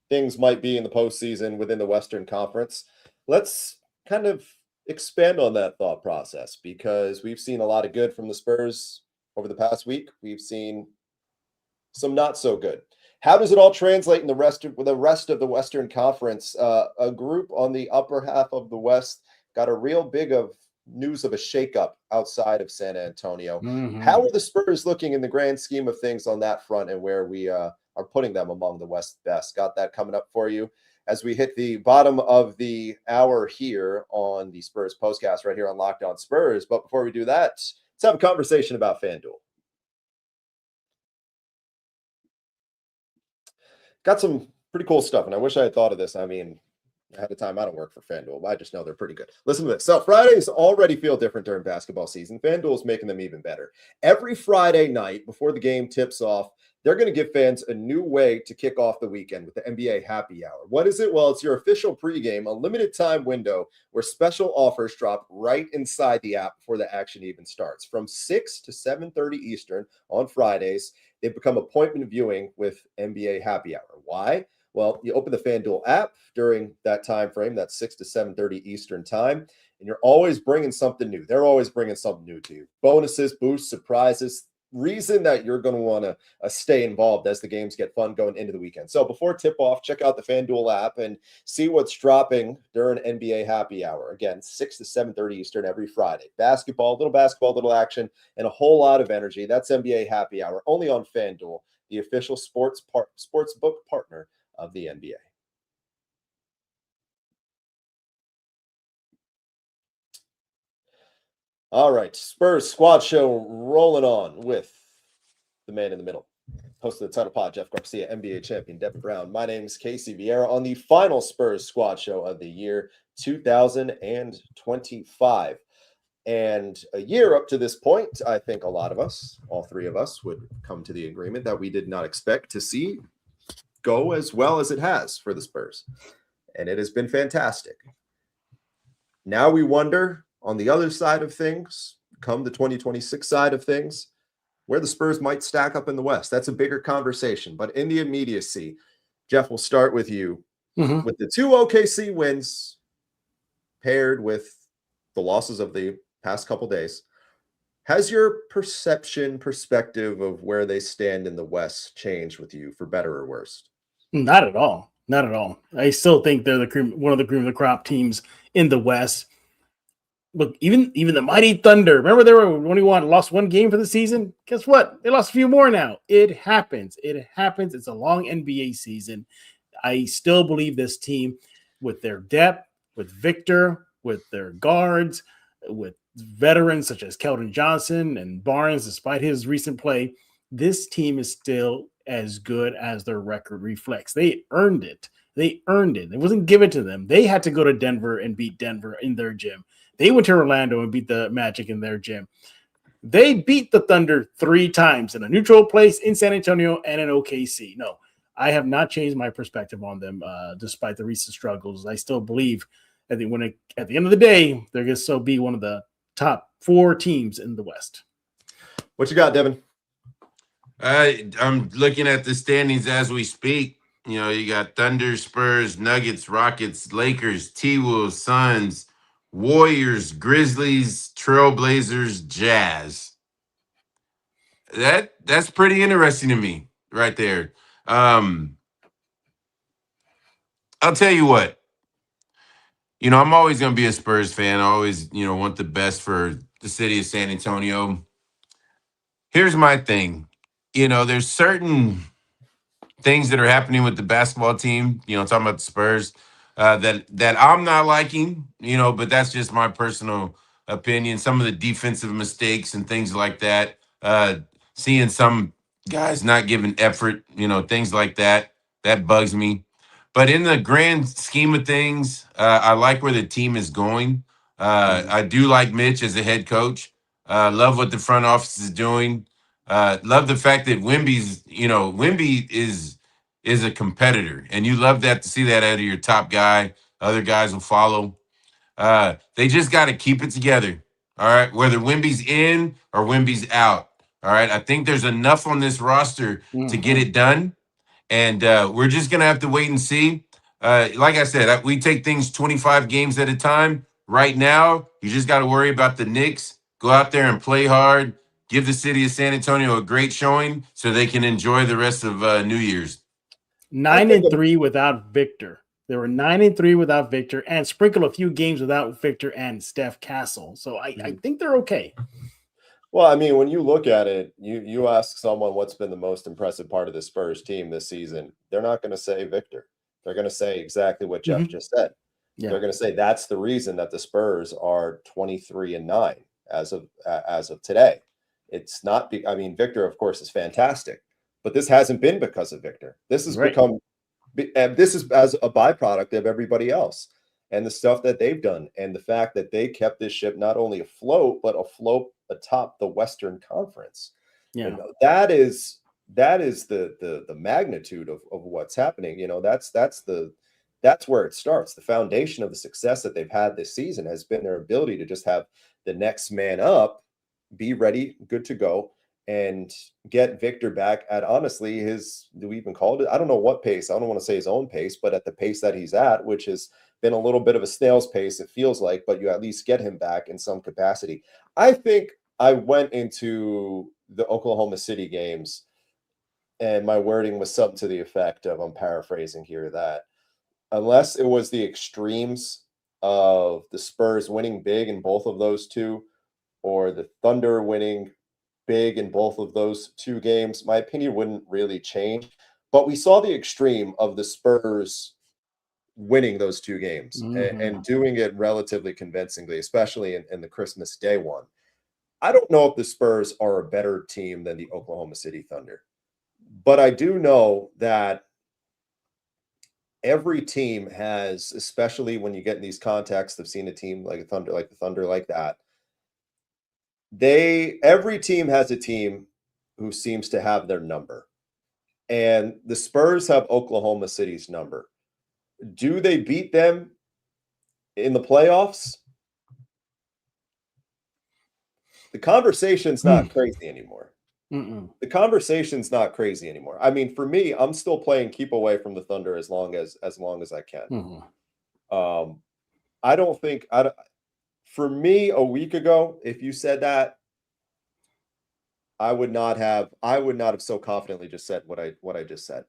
things might be in the postseason within the Western Conference, let's kind of expand on that thought process, because we've seen a lot of good from the Spurs over the past week. We've seen some not so good. How does it all translate in the rest of the Western Conference? A group on the upper half of the West got a real big of news of a shakeup outside of San Antonio. How are the Spurs looking in the grand scheme of things on that front, and where we are putting them among the West best? Got that coming up for you as we hit the bottom of the hour here on the Spurs postcast right here on Locked On Spurs. But before we do that, let's have a conversation about FanDuel. Got some pretty cool stuff, and I wish I had thought of this. I mean, ahead of time, I don't work for FanDuel, but I just know they're pretty good. Listen to this. So Fridays already feel different during basketball season. FanDuel is making them even better. Every Friday night before the game tips off, they're going to give fans a new way to kick off the weekend with the NBA Happy Hour. What is it? Well, it's your official pregame, a limited time window where special offers drop right inside the app before the action even starts. From 6 to 7:30 Eastern on Fridays, they become appointment viewing with NBA Happy Hour. Why? Well, you open the FanDuel app during that time frame, that's 6 to 7:30 Eastern time, and you're always bringing something new. They're always bringing something new to you. Bonuses, boosts, surprises, reason that you're going to want to stay involved as the games get fun going into the weekend. So before tip-off, check out the FanDuel app and see what's dropping during NBA Happy Hour. Again, 6 to 7:30 Eastern every Friday. Basketball, little action, and a whole lot of energy. That's NBA Happy Hour, only on FanDuel, the official sports book partner of the NBA. All right, Spurs Squad Show rolling on with the man in the middle. Host of the title pod, Jeff Garcia, NBA champion Devin Brown. My name is Casey Viera on the final Spurs Squad Show of the year 2025. And a year up to this point, I think a lot of us, all three of us, would come to the agreement that we did not expect to see go as well as it has for the Spurs. And it has been fantastic. Now we wonder, on the other side of things, come the 2026 side of things, where the Spurs might stack up in the West. That's a bigger conversation. But in the immediacy, Jeff, we'll start with you. With the 2 OKC wins paired with the losses of the past couple days, has your perspective of where they stand in the West changed with you for better or worse? Not at all. Not at all. I still think they're one of the cream of the crop teams in the West. Look, even the mighty Thunder. Remember they were only lost one game for the season? Guess what? They lost a few more now. It happens. It happens. It's a long NBA season. I still believe this team, with their depth, with Victor, with their guards, with veterans such as Keldon Johnson and Barnes, despite his recent play, this team is still as good as their record reflects. They earned it. They earned it. It wasn't given to them. They had to go to Denver and beat Denver in their gym. They went to Orlando and beat the Magic in their gym. They beat the Thunder 3 times in a neutral place, in San Antonio, and in OKC. No, I have not changed my perspective on them despite the recent struggles. I still believe at the end of the day, they're going to still be one of the top 4 teams in the West. What you got, Devin? I'm looking at the standings as we speak. You know, you got Thunder, Spurs, Nuggets, Rockets, Lakers, T-Wolves, Suns, Warriors, Grizzlies, Trailblazers, Jazz. That's pretty interesting to me right there. I'll tell you what. I'm always going to be a Spurs fan. I always, want the best for the city of San Antonio. Here's my thing. There's certain things that are happening with the basketball team, talking about the Spurs, that I'm not liking, but that's just my personal opinion. Some of the defensive mistakes and things like that, seeing some guys not giving effort, things like that bugs me. But in the grand scheme of things, I like where the team is going. I do like Mitch as a head coach. Love what the front office is doing. Love the fact that Wemby is a competitor, and you love that to see that out of your top guy. Other guys will follow. They just got to keep it together. All right, whether Wemby's in or Wemby's out. All right, I think there's enough on this roster to get it done, and we're just gonna have to wait and see. Like I said, we take things 25 games at a time. Right now, you just got to worry about the Knicks. Go out there and play hard. Give the city of San Antonio a great showing so they can enjoy the rest of New Year's. 9-3 without Victor. They were 9-3 without Victor and sprinkle a few games without Victor and Steph Castle. So I think they're okay. Well, I mean, when you look at it, you ask someone what's been the most impressive part of the Spurs team this season, they're not going to say Victor. They're going to say exactly what Jeff just said. Yeah. They're going to say that's the reason that the Spurs are 23-9 as of today. It's not. I mean, Victor, of course, is fantastic, but this hasn't been because of Victor. This has become. This is as a byproduct of everybody else and the stuff that they've done, and the fact that they kept this ship not only afloat but afloat atop the Western Conference. Yeah, that is the magnitude of what's happening. That's where it starts. The foundation of the success that they've had this season has been their ability to just have the next man up, be ready, good to go, and get Victor back at, honestly, do we even call it? I don't know what pace. I don't want to say his own pace, but at the pace that he's at, which has been a little bit of a snail's pace, it feels like, but you at least get him back in some capacity. I think I went into the Oklahoma City games and my wording was something to the effect of, I'm paraphrasing here, that unless it was the extremes of the Spurs winning big in both of those two, or the Thunder winning big in both of those two games, my opinion wouldn't really change. But we saw the extreme of the Spurs winning those two games and doing it relatively convincingly, especially in the Christmas Day one. I don't know if the Spurs are a better team than the Oklahoma City Thunder, but I do know that every team has, especially when you get in these contexts of seeing a team like the Thunder like that, every team has a team who seems to have their number. And the Spurs have Oklahoma City's number. Do they beat them in the playoffs? The conversation's not crazy anymore. The conversation's not crazy anymore. I mean, for me, I'm still playing keep away from the Thunder as long as I can. I don't think for me a week ago, if you said that, I would not have so confidently just said what I just said,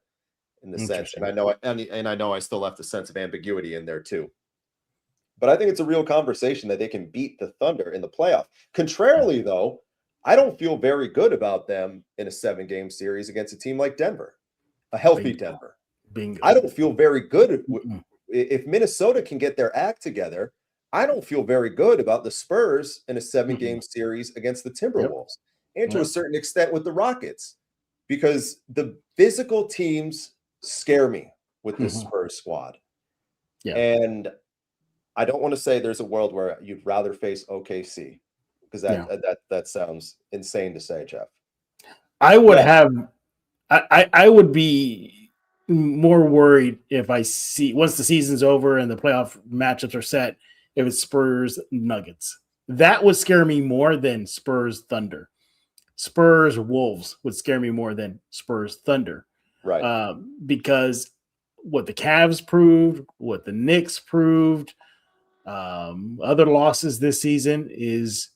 in the sense. And I know I still left a sense of ambiguity in there too. But I think it's a real conversation that they can beat the Thunder in the playoff. Contrarily, though, I don't feel very good about them in a 7-game series against a team like Denver, a healthy Denver. I don't feel very good. If Minnesota can get their act together, I don't feel very good about the Spurs in a 7-game series against the Timberwolves, and to a certain extent with the Rockets, because the physical teams scare me with this Spurs squad. And I don't want to say there's a world where you'd rather face OKC, because that sounds insane to say, Jeff. I would I would be more worried if I see, once the season's over and the playoff matchups are set, if it's Spurs Nuggets. That would scare me more than Spurs Thunder. Spurs Wolves would scare me more than Spurs Thunder. Right. Because what the Cavs proved, what the Knicks proved, other losses this season is,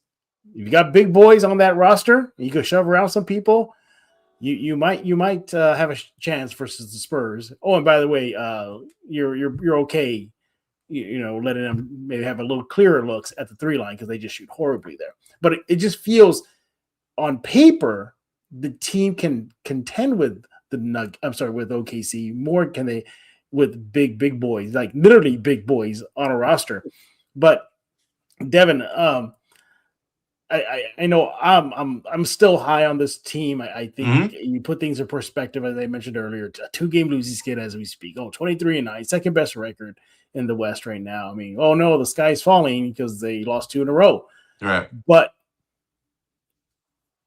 if you got big boys on that roster, you could shove around some people, you might have a chance versus the Spurs. Oh, and by the way, you're okay. Letting them maybe have a little clearer looks at the 3 line because they just shoot horribly there. But it just feels on paper the team can contend with with OKC more. Can they with big boys, like literally big boys on a roster? But Devin, I know I'm still high on this team. I think you put things in perspective, as I mentioned earlier. A 2-game losing skid as we speak. 23-9, second best record in the West right now. I mean, oh no, the sky's falling because they lost 2 in a row. Right. But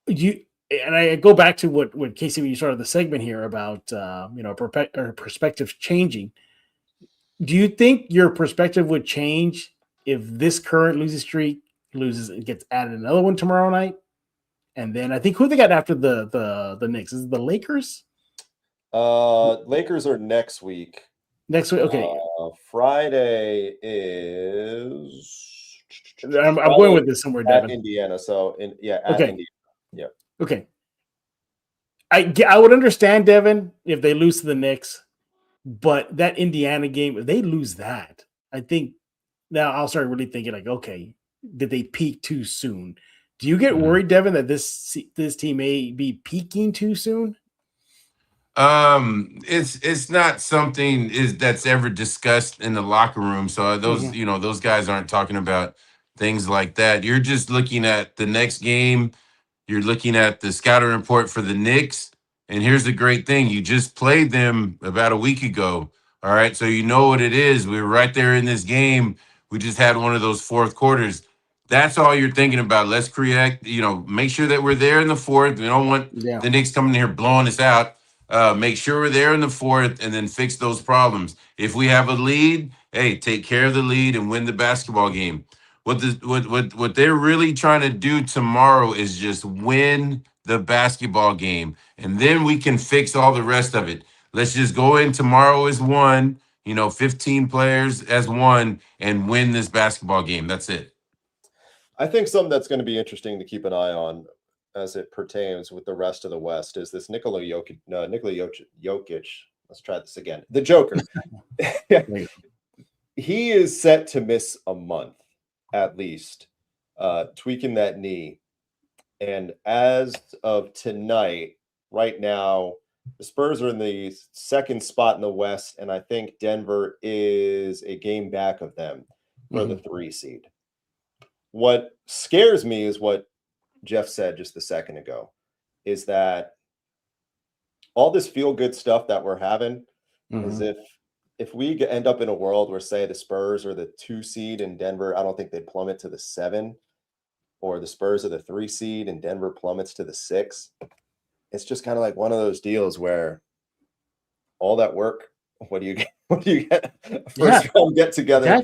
I go back to what Casey, when you started the segment here about perspective changing. Do you think your perspective would change if this current losing streak loses and gets added another one tomorrow night? And then I think who they got after the Knicks? Is it the Lakers? Lakers are next week. Next week, okay. Friday is. I'm going with this somewhere, Devin. At Indiana. So at okay. Indiana. Yeah. Okay. I would understand, Devin, if they lose to the Knicks, but that Indiana game, if they lose that, I think now I'll start really thinking like, okay, did they peak too soon? Do you get worried, Devin, that this team may be peaking too soon? It's not something that's ever discussed in the locker room. So those those guys aren't talking about things like that. You're just looking at the next game. You're looking at the scouting report for the Knicks. And here's the great thing. You just played them about a week ago. All right. So you know what it is. We were right there in this game. We just had one of those fourth quarters. That's all you're thinking about. Let's make sure that we're there in the fourth. We don't want the Knicks coming in here blowing us out. Make sure we're there in the fourth and then fix those problems. If we have a lead, hey, take care of the lead and win the basketball game. What they're really trying to do tomorrow is just win the basketball game, and then we can fix all the rest of it. Let's just go in tomorrow as one, 15 players as one, and win this basketball game. That's it. I think something that's going to be interesting to keep an eye on as it pertains with the rest of the West is this Nikola Jokic. Let's try this again. The Joker. He is set to miss a month at least, tweaking that knee. And as of tonight, right now, the Spurs are in the second spot in the West, and I think Denver is a game back of them for the 3 seed. What scares me is what Jeff said just a second ago, is that all this feel-good stuff that we're having is if we end up in a world where, say, the Spurs are the 2 seed and Denver, I don't think they'd plummet to the 7, or the Spurs are the 3 seed and Denver plummets to the 6. It's just kind of like one of those deals where all that work, what do you get? First round get together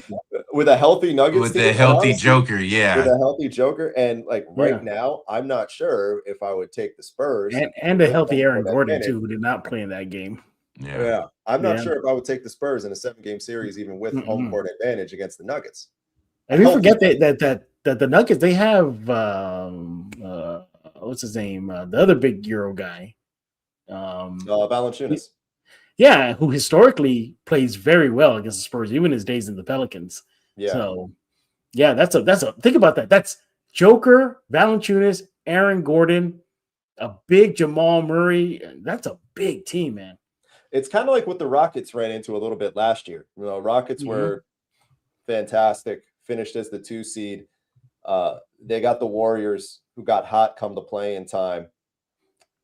with a healthy Nuggets with a healthy Joker, with a healthy Joker, and right now, I'm not sure if I would take the Spurs and a healthy Aaron Gordon too, who did not play in that game. Yeah. I'm not sure if I would take the Spurs in a 7-game series, even with home court advantage against the Nuggets. And we forget that the Nuggets, they have what's his name? The other big Euro guy, Valanciunas. Yeah, who historically plays very well against the Spurs, even his days in the Pelicans. Yeah. So, yeah, that's a think about that. That's Joker, Valanciunas, Aaron Gordon, a big Jamal Murray. That's a big team, man. It's kind of like what the Rockets ran into a little bit last year. Rockets were fantastic, finished as the 2 seed. They got the Warriors, who got hot come the play-in time,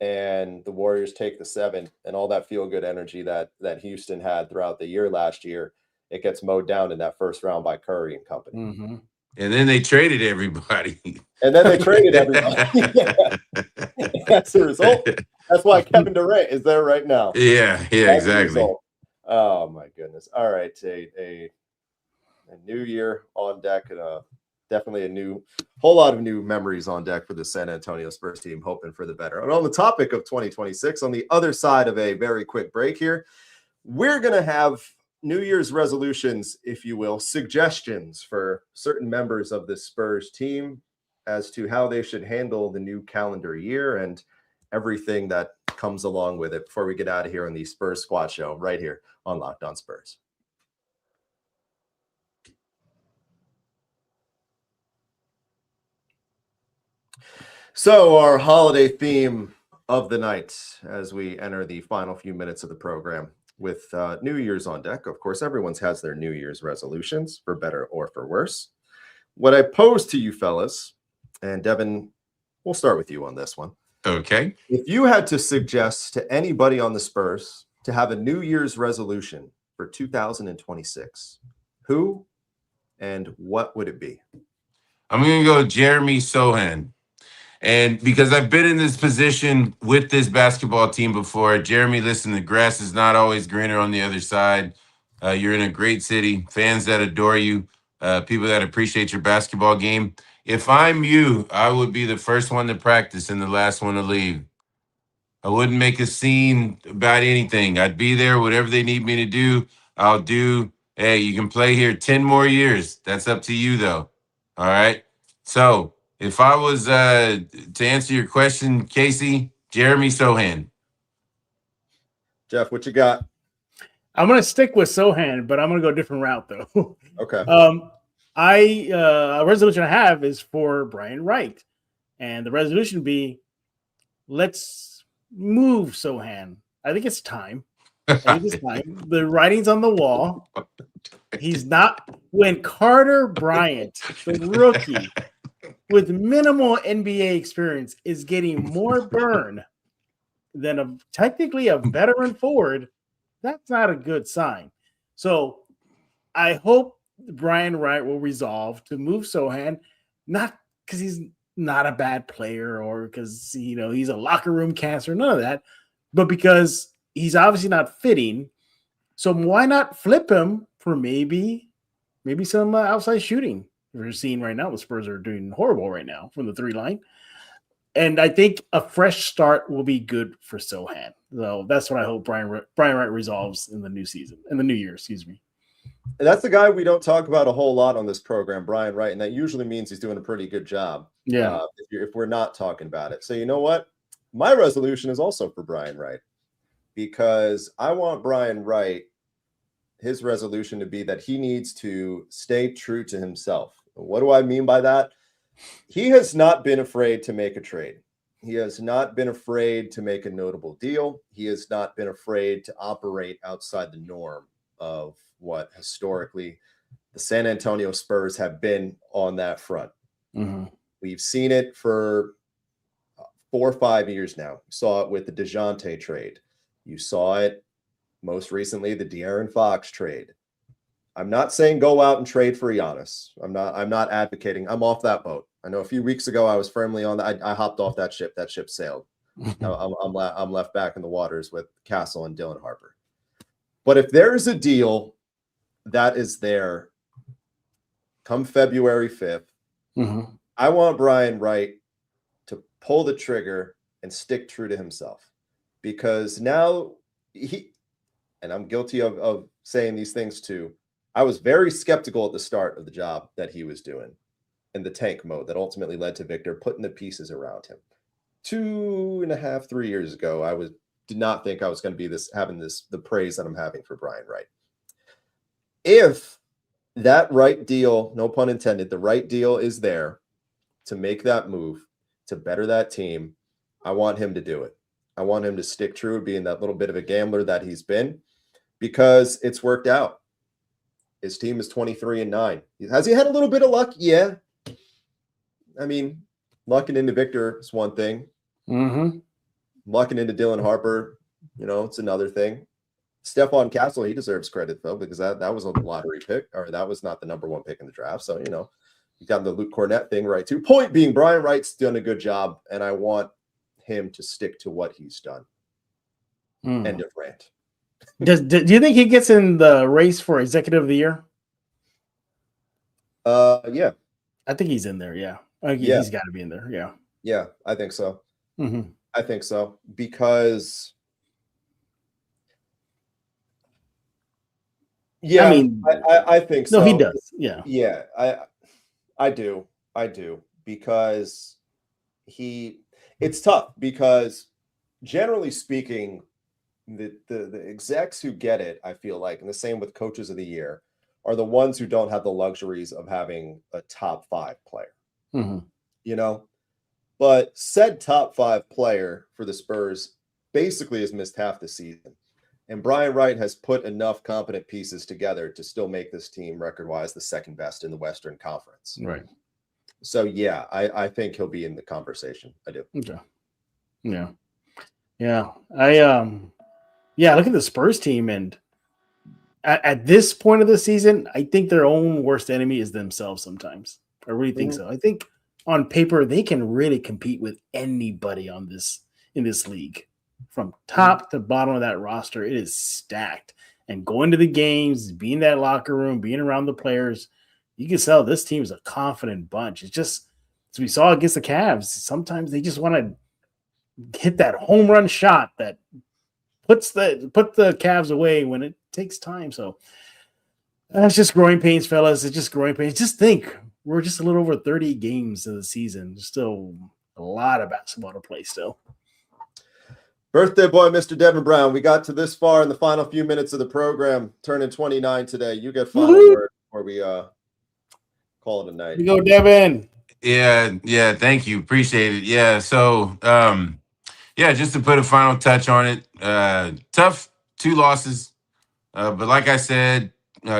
and the Warriors take the 7, and all that feel-good energy that Houston had throughout the year last year, it gets mowed down in that first round by Curry and company. And then they traded everybody. That's the result. That's why Kevin Durant is there right now. Yeah, exactly. Oh my goodness. All right, a new year on deck, and definitely a whole lot of new memories on deck for the San Antonio Spurs team, hoping for the better. And on the topic of 2026, on the other side of a very quick break here, we're going to have New Year's resolutions, if you will, suggestions for certain members of the Spurs team as to how they should handle the new calendar year and everything that comes along with it before we get out of here on the Spurs Squad Show right here on Locked On Spurs. So our holiday theme of the night as we enter the final few minutes of the program with New Year's on deck. Of course, everyone's has their New Year's resolutions, for better or for worse. What I pose to you fellas, and Devin, we'll start with you on this one. Okay. If you had to suggest to anybody on the Spurs to have a New Year's resolution for 2026, who and what would it be? I'm going to go Jeremy Sohan. And because I've been in this position with this basketball team before, Jeremy, listen, the grass is not always greener on the other side. You're in a great city, fans that adore you, people that appreciate your basketball game. If I'm you, I would be the first one to practice and the last one to leave. I wouldn't make a scene about anything. I'd be there, whatever they need me to do, I'll do. Hey, you can play here 10 more years. That's up to you, though. All right? So, if I was to answer your question, Casey, Jeremy Sohan. Jeff, what you got? I'm going to stick with Sohan, but I'm going to go a different route, though. Okay. A resolution I have is for Brian Wright. And the resolution be, let's move Sohan. I think it's time. The writing's on the wall. He's not. When Carter Bryant, the rookie, with minimal NBA experience, is getting more burn than technically a veteran forward, that's not a good sign. So I hope Brian Wright will resolve to move Sohan, not because he's not a bad player or because he's a locker room cancer, none of that, but because he's obviously not fitting. So why not flip him for maybe some outside shooting? We're seeing right now the Spurs are doing horrible right now from the 3 line. And I think a fresh start will be good for Sohan. So that's what I hope Brian Wright resolves in the new year, excuse me. And that's the guy we don't talk about a whole lot on this program, Brian Wright, and that usually means he's doing a pretty good job. Yeah. If we're not talking about it. So you know what? My resolution is also for Brian Wright, because I want Brian Wright, his resolution to be that he needs to stay true to himself. What do I mean by that? He has not been afraid to make a trade. He has not been afraid to make a notable deal. He has not been afraid to operate outside the norm of what historically the San Antonio Spurs have been on that front. Mm-hmm. We've seen it for 4 or 5 years now. You saw it with the DeJounte trade. You saw it most recently, the De'Aaron Fox trade. I'm not saying go out and trade for Giannis. I'm not advocating. I'm off that boat. I know a few weeks ago I was firmly on that. I hopped off that ship. That ship sailed. I'm left back in the waters with Castle and Dylan Harper. But if there is a deal that is there come February 5th, mm-hmm. I want Brian Wright to pull the trigger and stick true to himself, because now and I'm guilty of saying these things too, I was very skeptical at the start of the job that he was doing in the tank mode that ultimately led to Victor putting the pieces around him. 2.5, 3 years ago, did not think I was going to be the praise that I'm having for Brian Wright. If that right deal, no pun intended, the right deal is there to make that move, to better that team, I want him to do it. I want him to stick true to being that little bit of a gambler that he's been, because it's worked out. His team is 23-9. Has he had a little bit of luck? Yeah. I mean, lucking into Victor is one thing. Mm-hmm. Lucking into Dylan Harper, it's another thing. Stephon Castle, he deserves credit, though, because that was a lottery pick, or that was not the number 1 pick in the draft. So, you got the Luke Cornett thing right, too. Point being, Brian Wright's done a good job, and I want him to stick to what he's done. End of rant. Do you think he gets in the race for Executive of the Year? Yeah. I think he's in there, yeah. Yeah. He's got to be in there, yeah. Yeah, I think so. Mm-hmm. I think so, because yeah, I think so. No, he does. Yeah. Yeah, I do, because it's tough, because generally speaking, the execs who get it, I feel like, and the same with coaches of the year, are the ones who don't have the luxuries of having a top 5 player. Mm-hmm. You know, but said top 5 player for the Spurs basically has missed half the season. And Brian Wright has put enough competent pieces together to still make this team record-wise the second best in the Western Conference. Right. So, yeah, I think he'll be in the conversation. I do. Okay. Yeah. Yeah. Look at the Spurs team, and at this point of the season, I think their own worst enemy is themselves sometimes. I really think so. I think on paper, they can really compete with anybody in this league. From top to bottom of that roster, it is stacked. And going to the games, being in that locker room, being around the players, you can tell this team is a confident bunch. It's just, as we saw against the Cavs, sometimes they just want to hit that home run shot that put the Cavs away when it takes time. So that's just growing pains, fellas. It's just growing pains. Just think, we're just a little over 30 games of the season. There's still a lot of basketball to play still. Birthday boy, Mr. Devin Brown. We got to this far in the final few minutes of the program, turning 29 today. You get final word before we call it a night. You go, Devin. Yeah. Thank you. Appreciate it. Yeah. So, just to put a final touch on it, tough 2 losses. But like I said,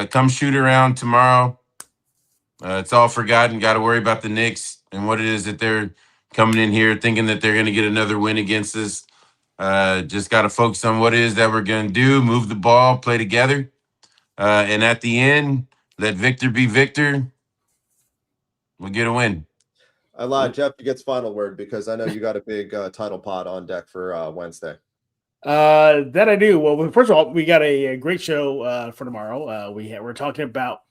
come shoot around tomorrow. It's all forgotten. Got to worry about the Knicks and what it is that they're coming in here thinking that they're going to get another win against us. Just got to focus on what it is that we're going to do, move the ball, play together. And at the end, let Victor be Victor. We'll get a win. I lied. Jeff gets final word because I know you got a big title pod on deck for Wednesday. That I do. Well, first of all, we got a great show for tomorrow. We're talking about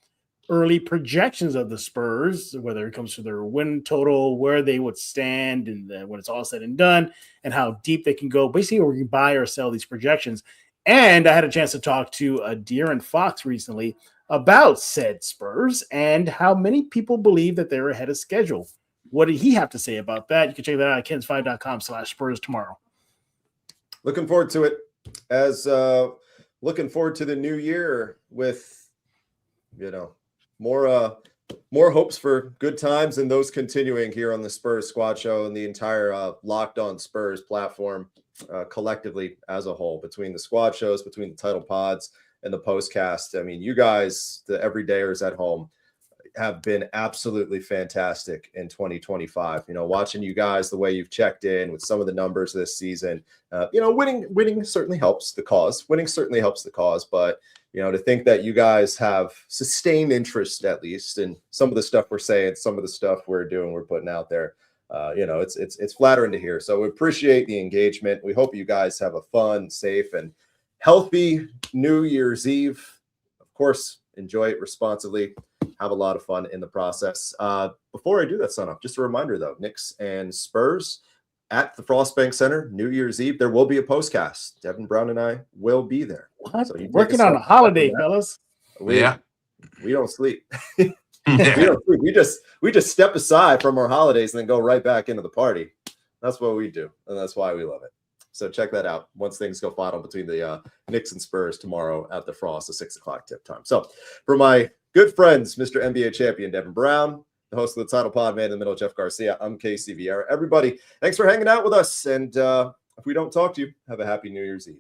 early projections of the Spurs, whether it comes to their win total, where they would stand, and when it's all said and done, and how deep they can go. Basically, we can buy or sell these projections. And I had a chance to talk to De'Aaron Fox recently about said Spurs and how many people believe that they're ahead of schedule. What did he have to say about that? You can check that out at kens5.com/Spurs tomorrow. Looking forward to it. Looking forward to the new year with, more hopes for good times and those continuing here on the Spurs Squad Show and the entire Locked On Spurs platform collectively as a whole, between the squad shows, between the title pods and the postcast. I mean, you guys, the everydayers at home, have been absolutely fantastic in 2025. Watching you guys, the way you've checked in with some of the numbers this season, winning certainly helps the cause. But to think that you guys have sustained interest, at least in some of the stuff we're saying, some of the stuff we're doing, we're putting out there, it's flattering to hear. So we appreciate the engagement. We hope you guys have a fun, safe, and healthy New Year's Eve. Of course, enjoy it responsibly. Have a lot of fun in the process. Before I do that, son, just a reminder, though, Knicks and Spurs at the Frostbank Center, New Year's Eve, there will be a postcast. Devin Brown and I will be there. What? So working on a holiday, fellas. We don't sleep. We don't sleep. We just step aside from our holidays and then go right back into the party. That's what we do, and that's why we love it. So check that out once things go final between the Knicks and Spurs tomorrow at the Frost, at 6 o'clock tip time. So for my good friends, Mr. NBA champion Devin Brown, the host of the title pod, man in the middle, Jeff Garcia, I'm KC Viera. Everybody, thanks for hanging out with us. And if we don't talk to you, have a happy New Year's Eve.